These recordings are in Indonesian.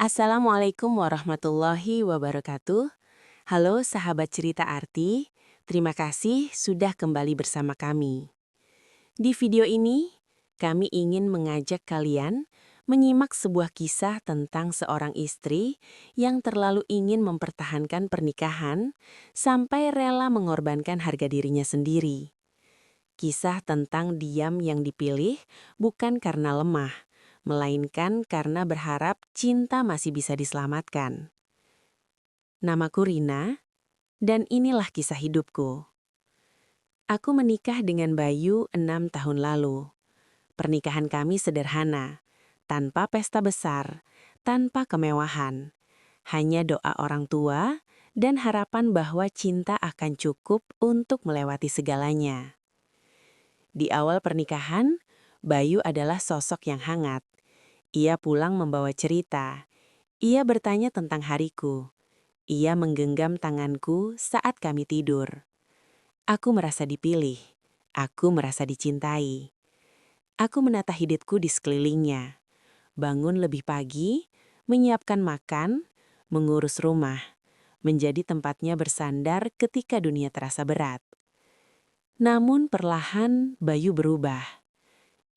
Assalamualaikum warahmatullahi wabarakatuh. Halo sahabat cerita Arti, terima kasih sudah kembali bersama kami. Di video ini, kami ingin mengajak kalian menyimak sebuah kisah tentang seorang istri yang terlalu ingin mempertahankan pernikahan sampai rela mengorbankan harga dirinya sendiri. Kisah tentang diam yang dipilih bukan karena lemah, melainkan karena berharap cinta masih bisa diselamatkan. Namaku Rina, dan inilah kisah hidupku. Aku menikah dengan Bayu 6 tahun lalu. Pernikahan kami sederhana, tanpa pesta besar, tanpa kemewahan. Hanya doa orang tua dan harapan bahwa cinta akan cukup untuk melewati segalanya. Di awal pernikahan, Bayu adalah sosok yang hangat. Ia pulang membawa cerita. Ia bertanya tentang hariku. Ia menggenggam tanganku saat kami tidur. Aku merasa dipilih. Aku merasa dicintai. Aku menata hidupku di sekelilingnya. Bangun lebih pagi, menyiapkan makan, mengurus rumah, menjadi tempatnya bersandar ketika dunia terasa berat. Namun perlahan Bayu berubah.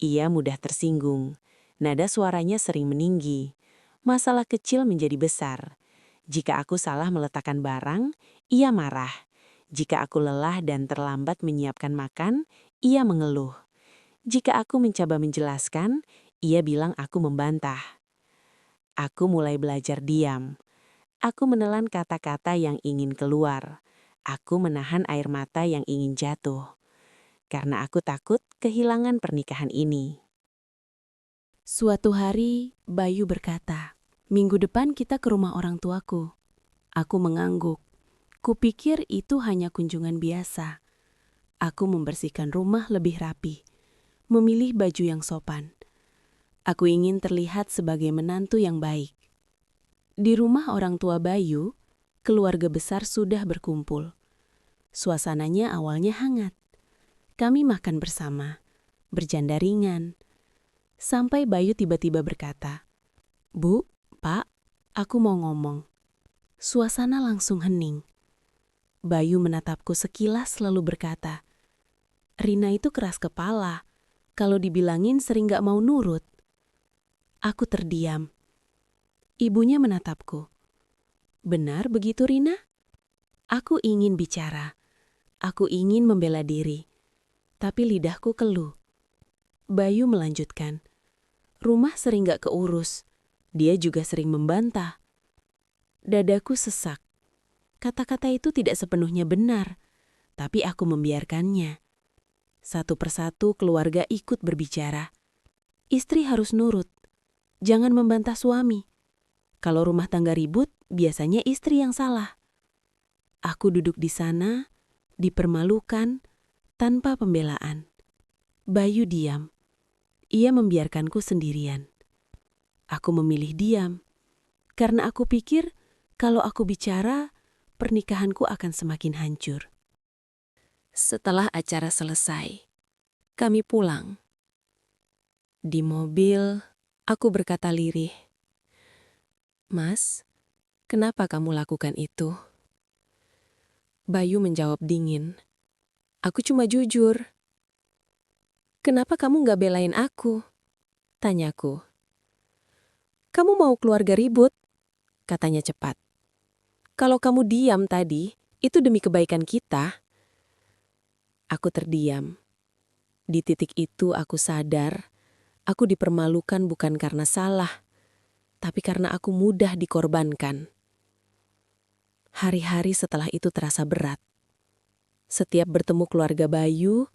Ia mudah tersinggung. Nada suaranya sering meninggi. Masalah kecil menjadi besar. Jika aku salah meletakkan barang, ia marah. Jika aku lelah dan terlambat menyiapkan makan, ia mengeluh. Jika aku mencoba menjelaskan, ia bilang aku membantah. Aku mulai belajar diam. Aku menelan kata-kata yang ingin keluar. Aku menahan air mata yang ingin jatuh. Karena aku takut kehilangan pernikahan ini. Suatu hari, Bayu berkata, "Minggu depan kita ke rumah orang tuaku." Aku mengangguk. Kupikir itu hanya kunjungan biasa. Aku membersihkan rumah lebih rapi, memilih baju yang sopan. Aku ingin terlihat sebagai menantu yang baik. Di rumah orang tua Bayu, keluarga besar sudah berkumpul. Suasananya awalnya hangat. Kami makan bersama, bercanda ringan. Sampai Bayu tiba-tiba berkata, "Bu, Pak, aku mau ngomong." Suasana langsung hening. Bayu menatapku sekilas lalu berkata, "Rina itu keras kepala. Kalau dibilangin sering gak mau nurut." Aku terdiam. Ibunya menatapku. "Benar begitu, Rina?" Aku ingin bicara. Aku ingin membela diri. Tapi lidahku keluh. Bayu melanjutkan, "Rumah sering gak keurus. Dia juga sering membantah." Dadaku sesak. Kata-kata itu tidak sepenuhnya benar, tapi aku membiarkannya. Satu persatu keluarga ikut berbicara. Istri harus nurut. Jangan membantah suami. Kalau rumah tangga ribut, biasanya istri yang salah. Aku duduk di sana, dipermalukan, tanpa pembelaan. Bayu diam. Ia membiarkanku sendirian. Aku memilih diam, karena aku pikir kalau aku bicara, pernikahanku akan semakin hancur. Setelah acara selesai, kami pulang. Di mobil, aku berkata lirih, "Mas, kenapa kamu lakukan itu?" Bayu menjawab dingin, "Aku cuma jujur." "Kenapa kamu gak belain aku?" tanyaku. "Kamu mau keluarga ribut?" katanya cepat. "Kalau kamu diam tadi, itu demi kebaikan kita." Aku terdiam. Di titik itu aku sadar, aku dipermalukan bukan karena salah, tapi karena aku mudah dikorbankan. Hari-hari setelah itu terasa berat. Setiap bertemu keluarga Bayu,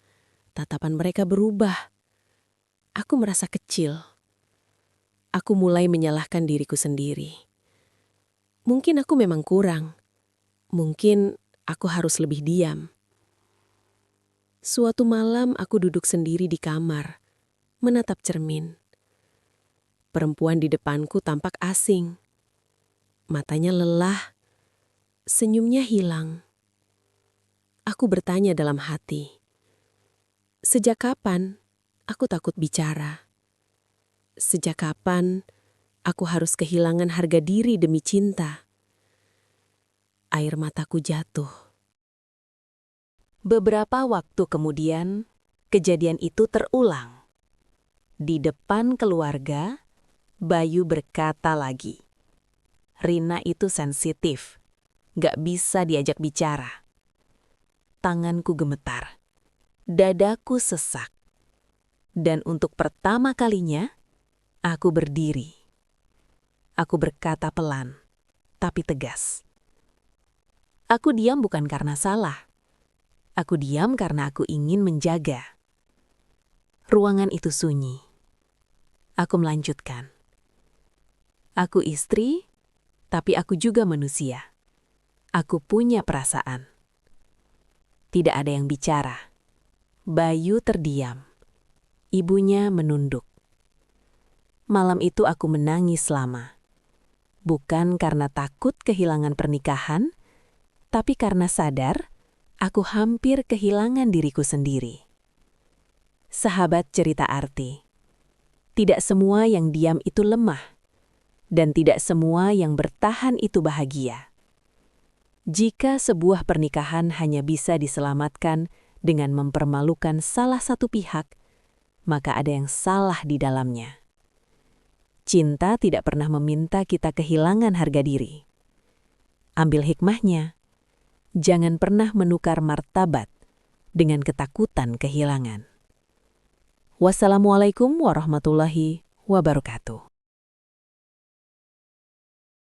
tatapan mereka berubah. Aku merasa kecil. Aku mulai menyalahkan diriku sendiri. Mungkin aku memang kurang. Mungkin aku harus lebih diam. Suatu malam aku duduk sendiri di kamar, menatap cermin. Perempuan di depanku tampak asing. Matanya lelah, senyumnya hilang. Aku bertanya dalam hati, sejak kapan aku takut bicara? Sejak kapan Aku harus kehilangan harga diri demi cinta. Air mataku jatuh. Beberapa waktu kemudian, kejadian itu terulang. Di depan keluarga, Bayu berkata lagi, "Rina itu sensitif, gak bisa diajak bicara." Tanganku gemetar, dadaku sesak. Dan untuk pertama kalinya, aku berdiri. Aku berkata pelan, tapi tegas. Aku diam bukan karena salah. Aku diam karena aku ingin menjaga. Ruangan itu sunyi. Aku melanjutkan. Aku istri, tapi aku juga manusia. Aku punya perasaan. Tidak ada yang bicara. Bayu terdiam. Ibunya menunduk. Malam itu aku menangis lama. Bukan karena takut kehilangan pernikahan, tapi karena sadar aku hampir kehilangan diriku sendiri. Sahabat cerita Arti, tidak semua yang diam itu lemah, dan tidak semua yang bertahan itu bahagia. Jika sebuah pernikahan hanya bisa diselamatkan dengan mempermalukan salah satu pihak, maka ada yang salah di dalamnya. Cinta tidak pernah meminta kita kehilangan harga diri. Ambil hikmahnya, jangan pernah menukar martabat dengan ketakutan kehilangan. Wassalamualaikum warahmatullahi wabarakatuh.